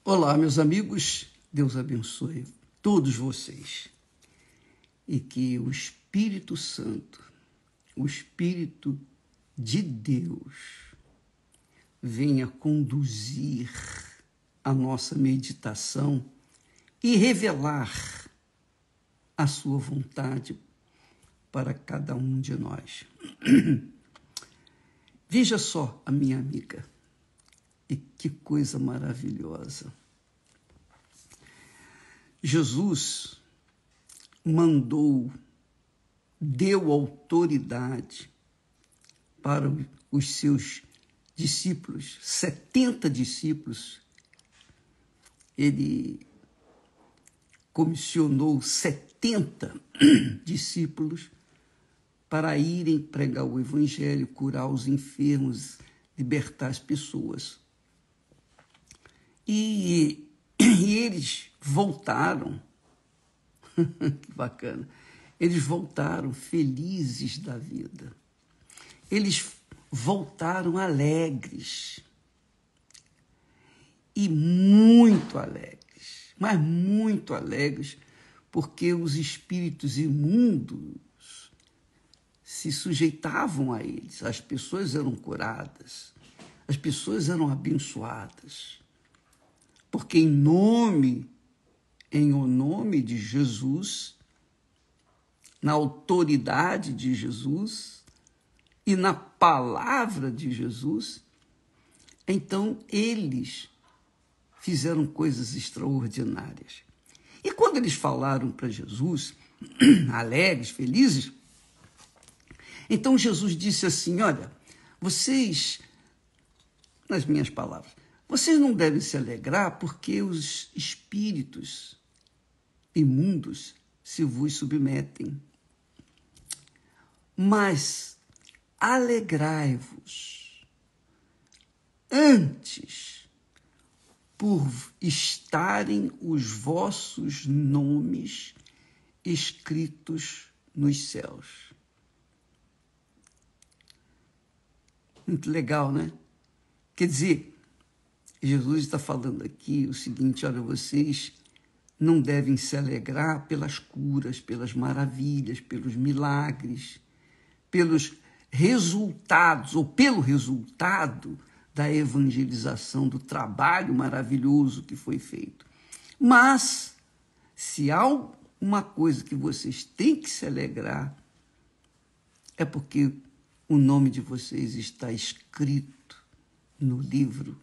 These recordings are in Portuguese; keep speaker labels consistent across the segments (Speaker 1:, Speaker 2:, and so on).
Speaker 1: Olá, meus amigos, Deus abençoe todos vocês e que o Espírito Santo, o Espírito de Deus, venha conduzir a nossa meditação e revelar a sua vontade para cada um de nós. Veja só, a minha amiga, e que coisa maravilhosa. Jesus deu autoridade para os seus discípulos, 70 discípulos. Ele comissionou 70 discípulos para irem pregar o evangelho, curar os enfermos, libertar as pessoas. E eles voltaram, que bacana, eles voltaram felizes da vida. Eles voltaram alegres e muito alegres, mas muito alegres, porque os espíritos imundos se sujeitavam a eles, as pessoas eram curadas, as pessoas eram abençoadas, porque em o nome de Jesus, na autoridade de Jesus e na palavra de Jesus, então eles fizeram coisas extraordinárias. E quando eles falaram para Jesus, alegres, felizes, então Jesus disse assim: olha, vocês, nas minhas palavras, vocês não devem se alegrar porque os espíritos imundos se vos submetem, mas alegrai-vos antes por estarem os vossos nomes escritos nos céus. Muito legal, né? Quer dizer, Jesus está falando aqui o seguinte: olha, vocês não devem se alegrar pelas curas, pelas maravilhas, pelos milagres, pelos resultados, ou pelo resultado da evangelização, do trabalho maravilhoso que foi feito. Mas, se há uma coisa que vocês têm que se alegrar, é porque o nome de vocês está escrito no livro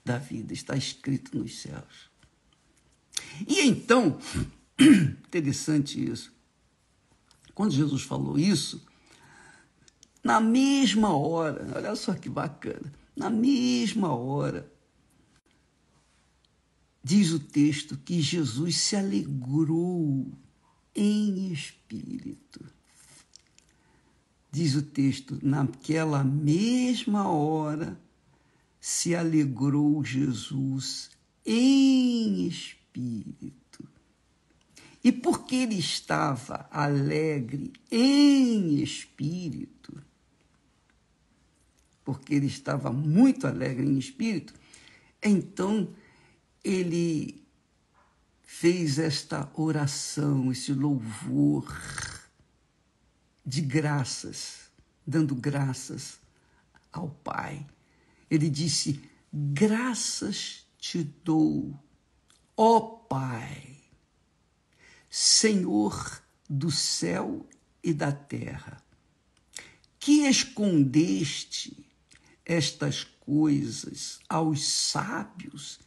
Speaker 1: da vida, está escrito nos céus. E então, interessante isso, quando Jesus falou isso, na mesma hora, olha só que bacana, na mesma hora, diz o texto que Jesus se alegrou em espírito. Diz o texto, naquela mesma hora, se alegrou Jesus em espírito. E porque ele estava alegre em espírito, porque ele estava muito alegre em espírito, então ele fez esta oração, esse louvor de graças, dando graças ao Pai. Ele disse: graças te dou, ó Pai, Senhor do céu e da terra, que escondeste estas coisas aos sábios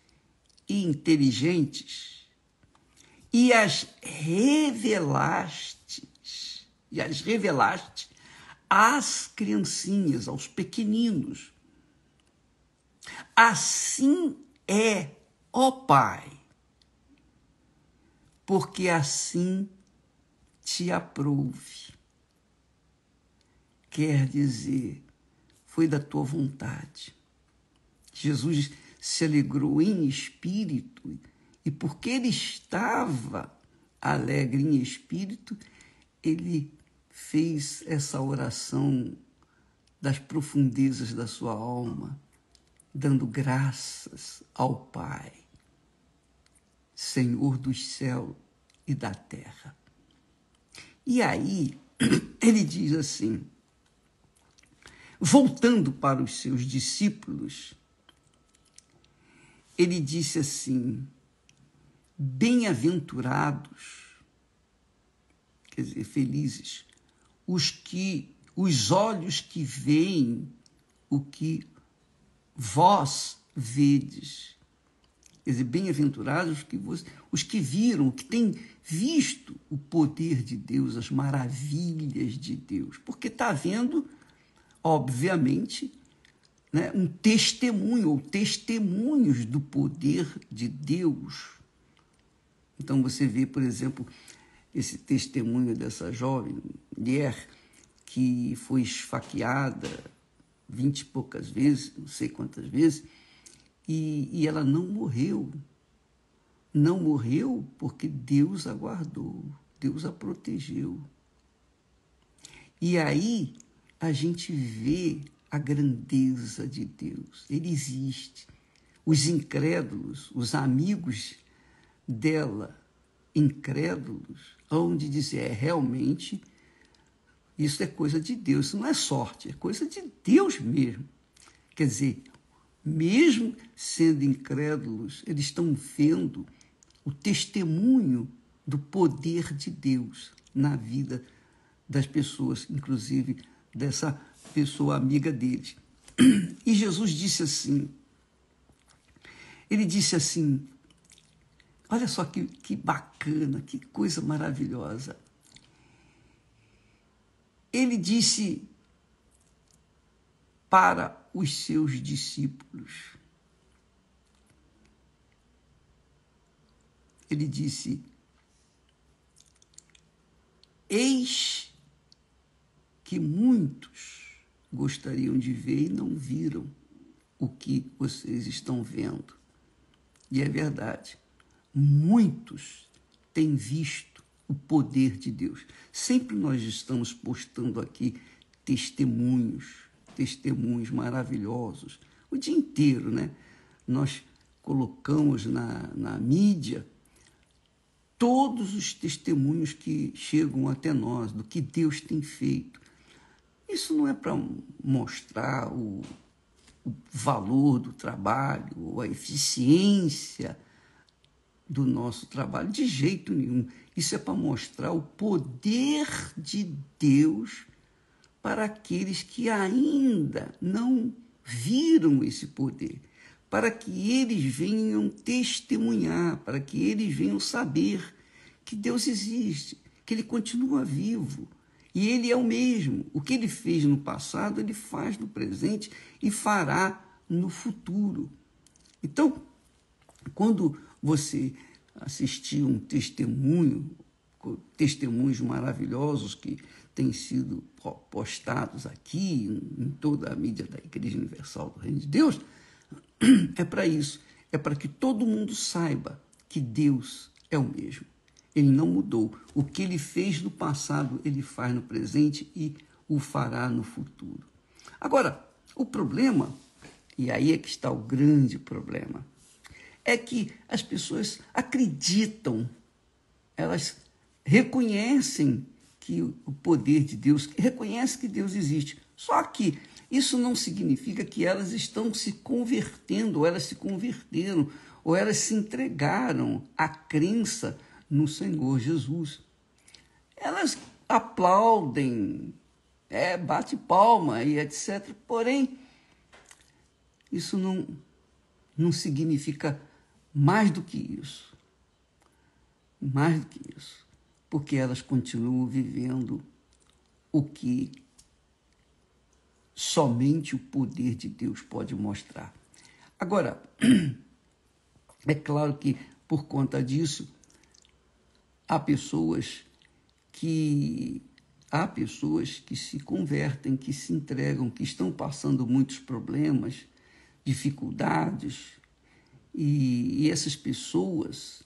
Speaker 1: e inteligentes e as revelaste às criancinhas, aos pequeninos. Assim é, ó Pai, porque assim te aprouve. Quer dizer, foi da tua vontade. Jesus se alegrou em espírito, e porque ele estava alegre em espírito, ele fez essa oração das profundezas da sua alma, dando graças ao Pai. Senhor dos céus e da terra. E aí, ele diz assim, voltando para os seus discípulos, ele disse assim, bem-aventurados, quer dizer, felizes, os olhos que veem o que vós vedes. Quer dizer, bem-aventurados os que viram, que têm visto o poder de Deus, as maravilhas de Deus. Porque está vendo, obviamente, né, um testemunho, ou testemunhos do poder de Deus. Então você vê, por exemplo, esse testemunho dessa jovem mulher que foi esfaqueada 20 e poucas vezes, não sei quantas vezes, e ela não morreu. Não morreu porque Deus a guardou, Deus a protegeu. E aí a gente vê a grandeza de Deus. Ele existe. Os incrédulos, os amigos dela, incrédulos, hão de dizer, realmente, isso é coisa de Deus, isso não é sorte, é coisa de Deus mesmo. Quer dizer, mesmo sendo incrédulos, eles estão vendo o testemunho do poder de Deus na vida das pessoas, inclusive dessa pessoa amiga deles. E Jesus disse assim, ele disse assim, olha só que bacana, que coisa maravilhosa. Ele disse para os seus discípulos, ele disse, eis que muitos gostariam de ver e não viram o que vocês estão vendo. E é verdade, muitos têm visto o poder de Deus. Sempre nós estamos postando aqui testemunhos maravilhosos, o dia inteiro, né? Nós colocamos na mídia todos os testemunhos que chegam até nós, do que Deus tem feito. Isso não é para mostrar o valor do trabalho, ou a eficiência do nosso trabalho, de jeito nenhum. Isso é para mostrar o poder de Deus para aqueles que ainda não viram esse poder, para que eles venham testemunhar, para que eles venham saber que Deus existe, que Ele continua vivo, e Ele é o mesmo. O que Ele fez no passado, Ele faz no presente e fará no futuro. Então, quando você assistir um testemunhos maravilhosos que têm sido postados aqui em toda a mídia da Igreja Universal do Reino de Deus, é para isso, é para que todo mundo saiba que Deus é o mesmo. Ele não mudou. O que Ele fez no passado, Ele faz no presente e o fará no futuro. Agora, o problema, e aí é que está o grande problema, é que as pessoas acreditam, elas reconhecem que o poder de Deus, reconhecem que Deus existe. Só que isso não significa que elas estão se convertendo, ou elas se converteram, ou elas se entregaram à crença no Senhor Jesus. Elas aplaudem, bate palma e etc. Porém, isso não significa mais do que isso. Mais do que isso. Porque elas continuam vivendo o que somente o poder de Deus pode mostrar. Agora, é claro que por conta disso, há pessoas que se convertem, que se entregam, que estão passando muitos problemas, dificuldades, e essas pessoas,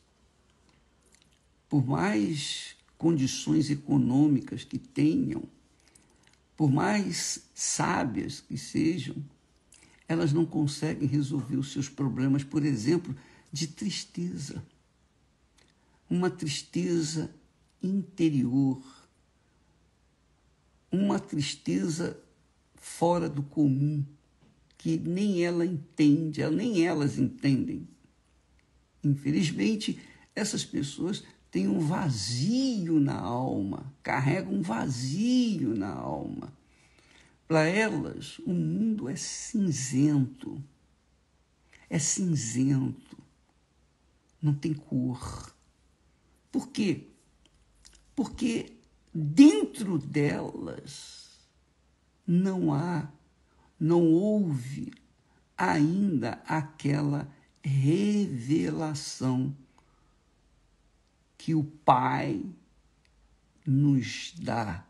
Speaker 1: por mais condições econômicas que tenham, por mais sábias que sejam, elas não conseguem resolver os seus problemas, por exemplo, de tristeza. uma tristeza interior, uma tristeza fora do comum, que nem ela entende, nem elas entendem. Infelizmente, essas pessoas têm um vazio na alma, carregam um vazio na alma. Para elas, o mundo é cinzento, não tem cor. Por quê? Porque dentro delas não houve ainda aquela revelação que o Pai nos dá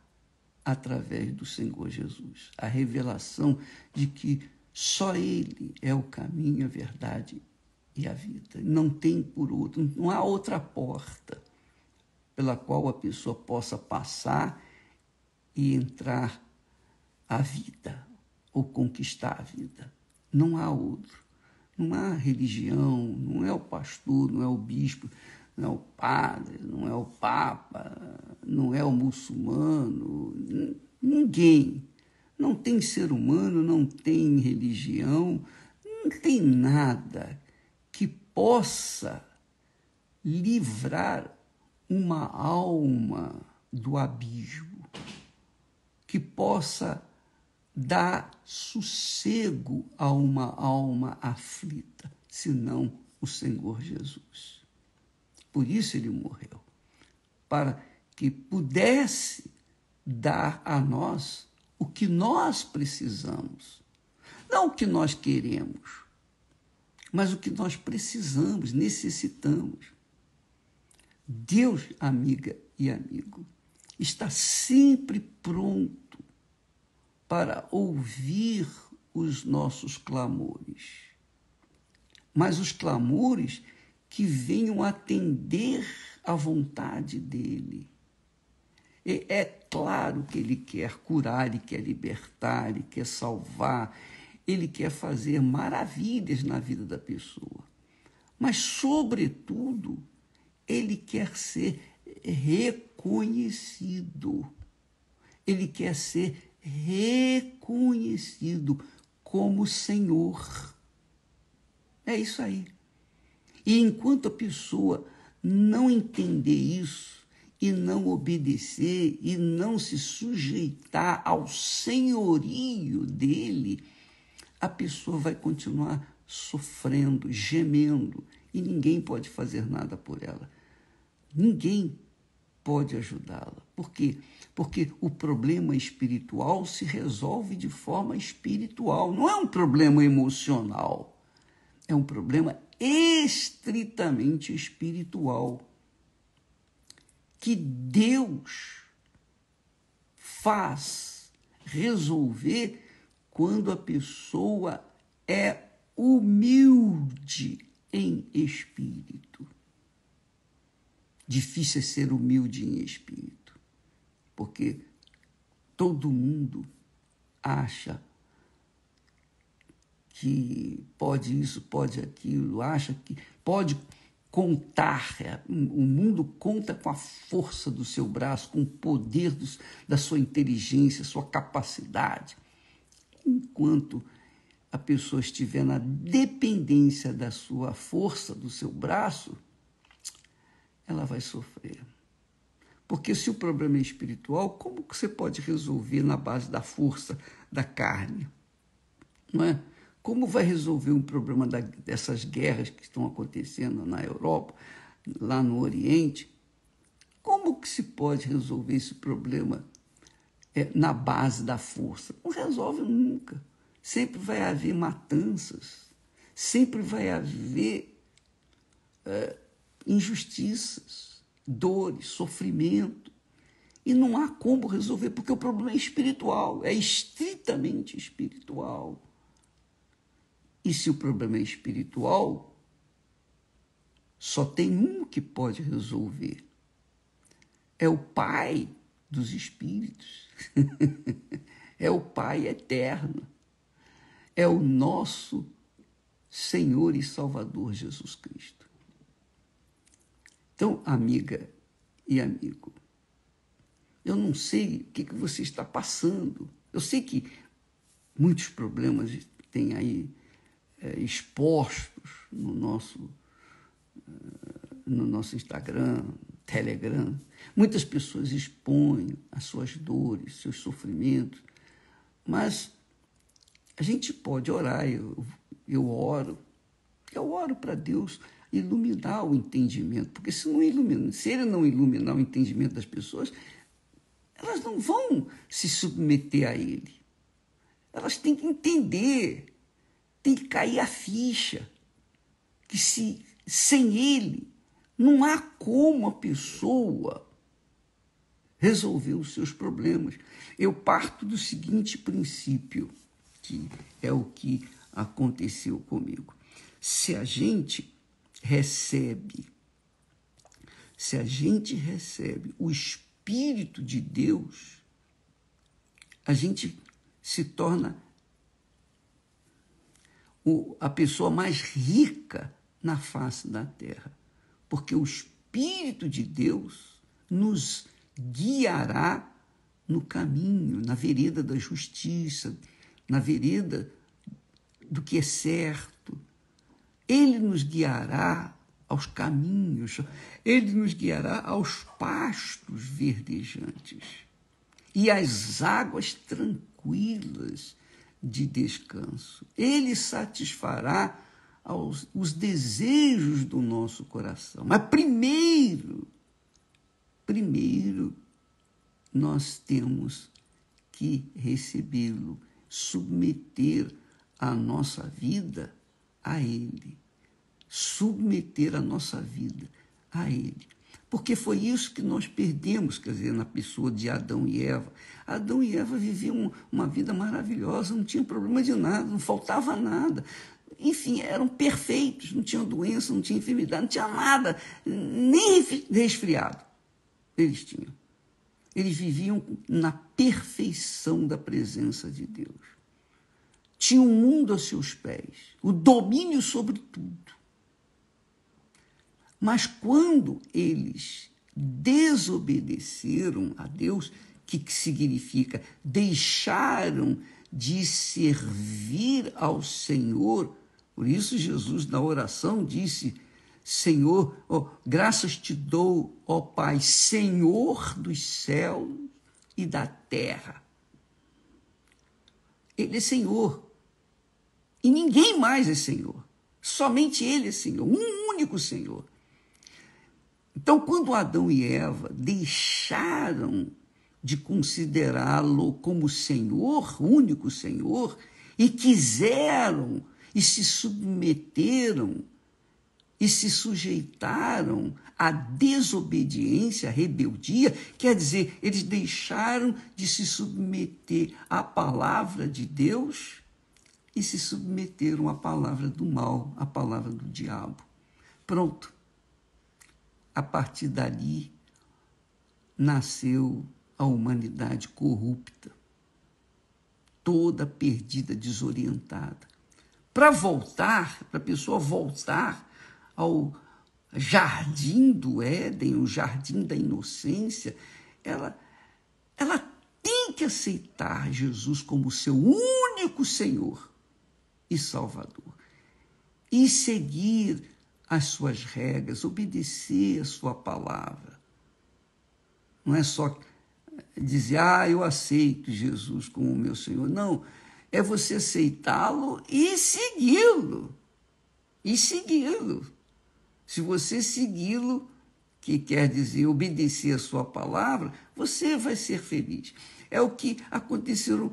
Speaker 1: através do Senhor Jesus. A revelação de que só Ele é o caminho, a verdade e a vida. Não tem por outro, não há outra porta pela qual a pessoa possa passar e entrar a vida ou conquistar a vida. Não há outro. Não há religião, não é o pastor, não é o bispo, não é o padre, não é o papa, não é o muçulmano, ninguém. Não tem ser humano, não tem religião, não tem nada que possa livrar uma alma do abismo, que possa dar sossego a uma alma aflita, senão o Senhor Jesus. Por isso ele morreu, para que pudesse dar a nós o que nós precisamos. Não o que nós queremos, mas o que nós precisamos, necessitamos. Deus, amiga e amigo, está sempre pronto para ouvir os nossos clamores. Mas os clamores que venham atender à vontade dele. É claro que ele quer curar, ele quer libertar, ele quer salvar, ele quer fazer maravilhas na vida da pessoa. Mas, sobretudo, ele quer ser reconhecido. Ele quer ser reconhecido como Senhor. É isso aí. E enquanto a pessoa não entender isso, e não obedecer, e não se sujeitar ao senhorio dele, a pessoa vai continuar sofrendo, gemendo, e ninguém pode fazer nada por ela. Ninguém pode ajudá-la. Por quê? Porque o problema espiritual se resolve de forma espiritual. Não é um problema emocional. É um problema estritamente espiritual. Que Deus faz resolver quando a pessoa é humilde em espírito. Difícil é ser humilde em espírito, porque todo mundo acha que pode isso, pode aquilo, acha que pode contar. O mundo conta com a força do seu braço, com o poder da sua inteligência, sua capacidade. Enquanto a pessoa estiver na dependência da sua força, do seu braço, ela vai sofrer. Porque se o problema é espiritual, como que você pode resolver na base da força da carne? Não é? Como vai resolver um problema dessas guerras que estão acontecendo na Europa, lá no Oriente? Como que se pode resolver esse problema na base da força? Não resolve nunca. Sempre vai haver matanças, sempre vai haver injustiças, dores, sofrimento. E não há como resolver, porque o problema é espiritual, é estritamente espiritual. E se o problema é espiritual, só tem um que pode resolver. É o Pai dos Espíritos. É o Pai eterno. É o nosso Senhor e Salvador Jesus Cristo. Então, amiga e amigo, eu não sei o que você está passando. Eu sei que muitos problemas têm aí expostos no nosso Instagram, Telegram. Muitas pessoas expõem as suas dores, seus sofrimentos, mas a gente pode orar, eu oro para Deus iluminar o entendimento, porque se ele não iluminar o entendimento das pessoas, elas não vão se submeter a ele. Elas têm que entender, tem que cair a ficha, que sem ele não há como a pessoa resolver os seus problemas. Eu parto do seguinte princípio, que é o que aconteceu comigo. Se a gente recebe o Espírito de Deus, a gente se torna a pessoa mais rica na face da terra, porque o Espírito de Deus nos guiará no caminho, na vereda da justiça, na vereda do que é certo. Ele nos guiará aos caminhos, ele nos guiará aos pastos verdejantes e às águas tranquilas de descanso. Ele satisfará os desejos do nosso coração. Mas primeiro, nós temos que recebê-lo, submeter a nossa vida a ele. Submeter a nossa vida a ele. Porque foi isso que nós perdemos, quer dizer, na pessoa de Adão e Eva. Adão e Eva viviam uma vida maravilhosa, não tinham problema de nada, não faltava nada. Enfim, eram perfeitos, não tinham doença, não tinham enfermidade, não tinha nada, nem resfriado eles tinham. Eles viviam na perfeição da presença de Deus. Tinham o mundo a seus pés, o domínio sobre tudo. Mas quando eles desobedeceram a Deus, que significa deixaram de servir ao Senhor, por isso Jesus na oração disse: Senhor, graças te dou, ó Pai, Senhor dos céus e da terra. Ele é Senhor. E ninguém mais é Senhor. Somente Ele é Senhor, um único Senhor. Então, quando Adão e Eva deixaram de considerá-lo como Senhor, único Senhor, e quiseram e se submeteram e se sujeitaram à desobediência, à rebeldia, quer dizer, eles deixaram de se submeter à palavra de Deus e se submeteram à palavra do mal, à palavra do diabo. Pronto. A partir dali, nasceu a humanidade corrupta, toda perdida, desorientada. Para a pessoa voltar ao jardim do Éden, o jardim da inocência, ela tem que aceitar Jesus como seu único Senhor e Salvador e seguir as suas regras, obedecer a sua palavra. Não é só dizer, eu aceito Jesus como meu Senhor. Não, é você aceitá-lo e segui-lo. E segui-lo. Se você segui-lo, que quer dizer obedecer a sua palavra, você vai ser feliz. É o que aconteceu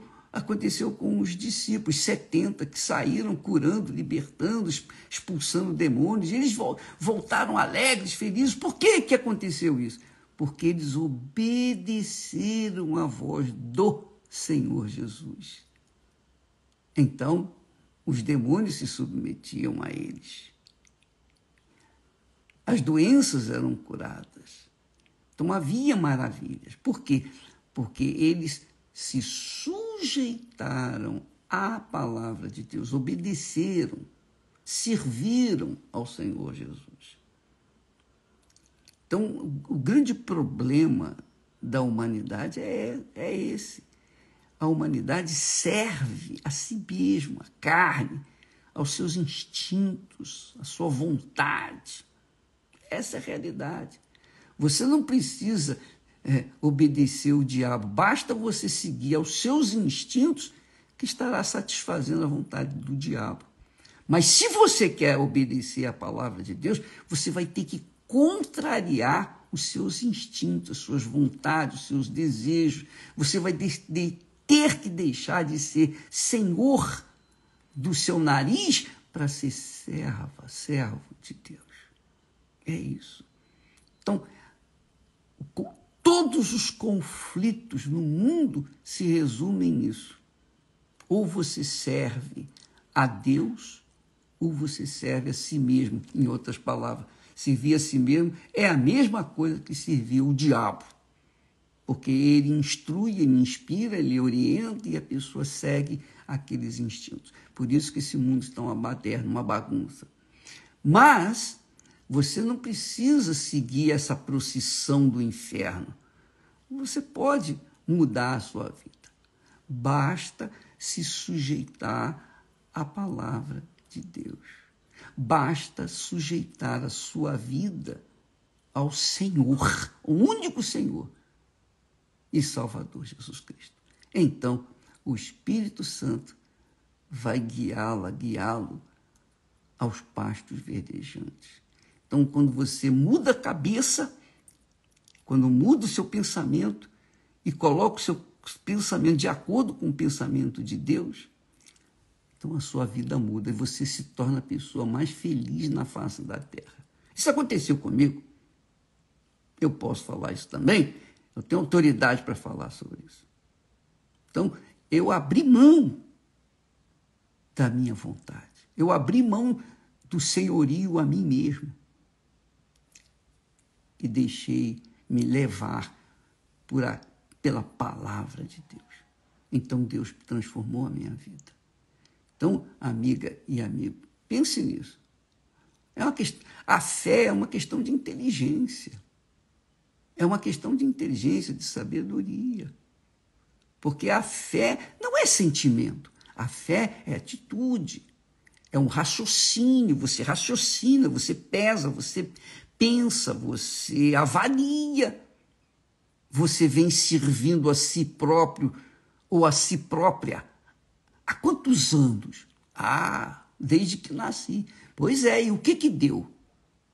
Speaker 1: com os discípulos, 70 que saíram curando, libertando, expulsando demônios. E eles voltaram alegres, felizes. Por que aconteceu isso? Porque eles obedeceram à voz do Senhor Jesus. Então, os demônios se submetiam a eles. As doenças eram curadas. Então, havia maravilhas. Por quê? Porque eles se sujeitaram à palavra de Deus, obedeceram, serviram ao Senhor Jesus. Então, o grande problema da humanidade é esse. A humanidade serve a si mesma, a carne, aos seus instintos, à sua vontade. Essa é a realidade. Você não precisa obedecer o diabo, basta você seguir aos seus instintos que estará satisfazendo a vontade do diabo. Mas se você quer obedecer à palavra de Deus, você vai ter que contrariar os seus instintos, as suas vontades, os seus desejos. Você vai ter que deixar de ser senhor do seu nariz para ser servo de Deus. É isso. Então, todos os conflitos no mundo se resumem nisso. Ou você serve a Deus, ou você serve a si mesmo. Em outras palavras, servir a si mesmo é a mesma coisa que servir o diabo. Porque ele instrui, ele inspira, ele orienta e a pessoa segue aqueles instintos. Por isso que esse mundo está uma baderna, uma bagunça. Mas você não precisa seguir essa procissão do inferno. Você pode mudar a sua vida. Basta se sujeitar à palavra de Deus. Basta sujeitar a sua vida ao Senhor, o único Senhor e Salvador Jesus Cristo. Então, o Espírito Santo vai guiá-lo aos pastos verdejantes. Então, quando você muda a cabeça, quando muda o seu pensamento e coloca o seu pensamento de acordo com o pensamento de Deus, então a sua vida muda e você se torna a pessoa mais feliz na face da terra. Isso aconteceu comigo. Eu posso falar isso também. Eu tenho autoridade para falar sobre isso. Então, eu abri mão da minha vontade. Eu abri mão do senhorio a mim mesmo. E deixei me levar pela palavra de Deus. Então, Deus transformou a minha vida. Então, amiga e amigo, pense nisso. A fé é uma questão de inteligência. É uma questão de inteligência, de sabedoria. Porque a fé não é sentimento. A fé é atitude. É um raciocínio. Você raciocina, você pesa, você pensa, você avalia. Você vem servindo a si próprio ou a si própria. Há quantos anos? Desde que nasci. Pois é, e o que deu?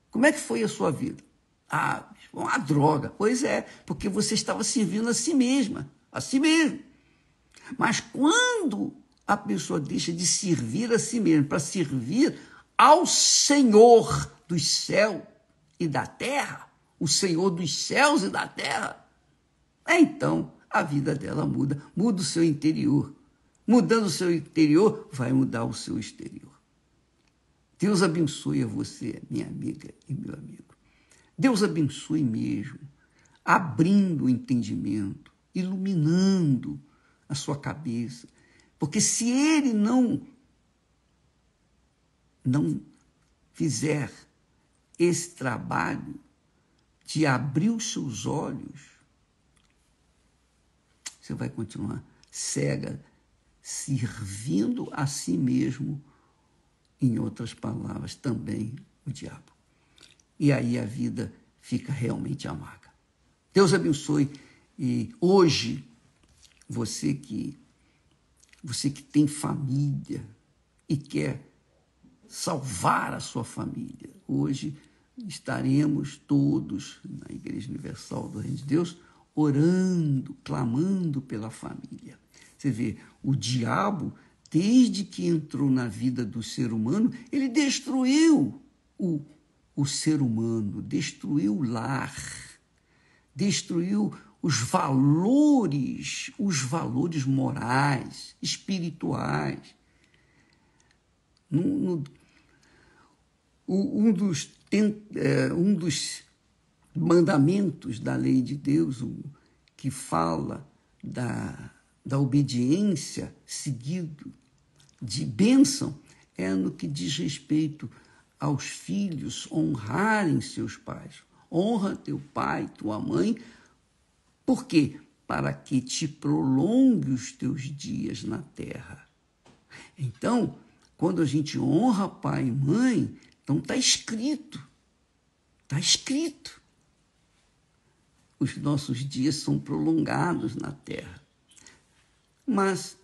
Speaker 1: Como é que foi a sua vida? Uma droga. Pois é, porque você estava servindo a si mesma, a si mesmo. Mas quando a pessoa deixa de servir a si mesma para servir ao Senhor dos céus e da terra, o Senhor dos céus e da terra, então a vida dela muda o seu interior. Mudando o seu interior, vai mudar o seu exterior. Deus abençoe a você, minha amiga e meu amigo. Deus abençoe mesmo, abrindo o entendimento, iluminando a sua cabeça. Porque se Ele não fizer esse trabalho de abrir os seus olhos, você vai continuar cega, servindo a si mesmo, em outras palavras, também o diabo. E aí a vida fica realmente amarga. Deus abençoe. E hoje, você que tem família e quer salvar a sua família, hoje estaremos todos na Igreja Universal do Reino de Deus orando, clamando pela família. Você vê, o diabo, desde que entrou na vida do ser humano, ele destruiu o ser humano, destruiu o lar, destruiu os valores morais, espirituais. Um dos mandamentos da lei de Deus, que fala da obediência seguido de bênção, é no que diz respeito aos filhos honrarem seus pais. Honra teu pai, tua mãe. Por quê? Para que te prolongue os teus dias na terra. Então, quando a gente honra pai e mãe, então está escrito. Está escrito. Os nossos dias são prolongados na terra. Mas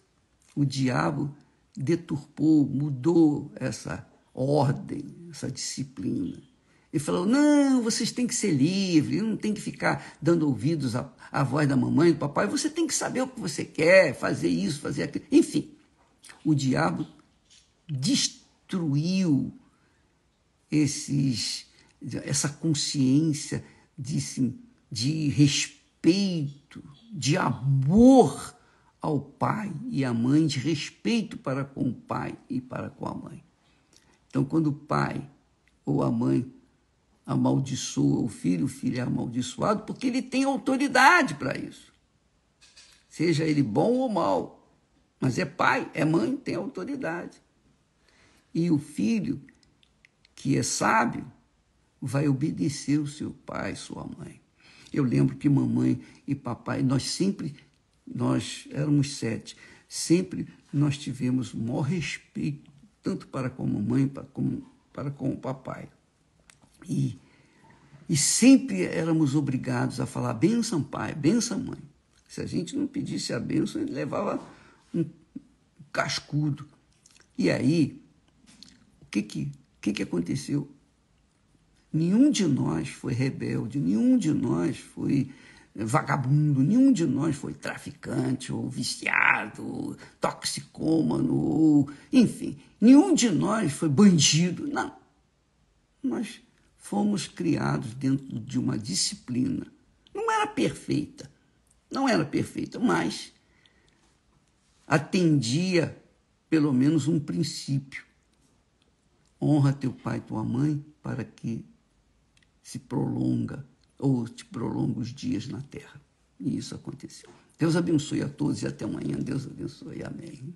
Speaker 1: o diabo deturpou, mudou essa ordem, essa disciplina. Ele falou, não, vocês têm que ser livres, não tem que ficar dando ouvidos à voz da mamãe e do papai, você tem que saber o que você quer, fazer isso, fazer aquilo. Enfim, o diabo destruiu essa consciência de respeito, de amor ao pai e à mãe, de respeito para com o pai e para com a mãe. Então, quando o pai ou a mãe amaldiçoa o filho é amaldiçoado porque ele tem autoridade para isso. Seja ele bom ou mal, mas é pai, é mãe, tem autoridade. E o filho que é sábio vai obedecer o seu pai, sua mãe. Eu lembro que mamãe e papai, nós éramos 7, sempre nós tivemos o maior respeito, tanto para com a mamãe como para com o papai. E sempre éramos obrigados a falar bênção pai, bênção mãe. Se a gente não pedisse a bênção, ele levava um cascudo. E aí, o que aconteceu? Nenhum de nós foi rebelde, nenhum de nós foi vagabundo, nenhum de nós foi traficante, ou viciado, ou toxicômano, ou, enfim, nenhum de nós foi bandido. Não. Nós fomos criados dentro de uma disciplina. Não era perfeita, mas atendia pelo menos um princípio. Honra teu pai e tua mãe para que te prolonga os dias na terra. E isso aconteceu. Deus abençoe a todos e até amanhã. Deus abençoe. Amém.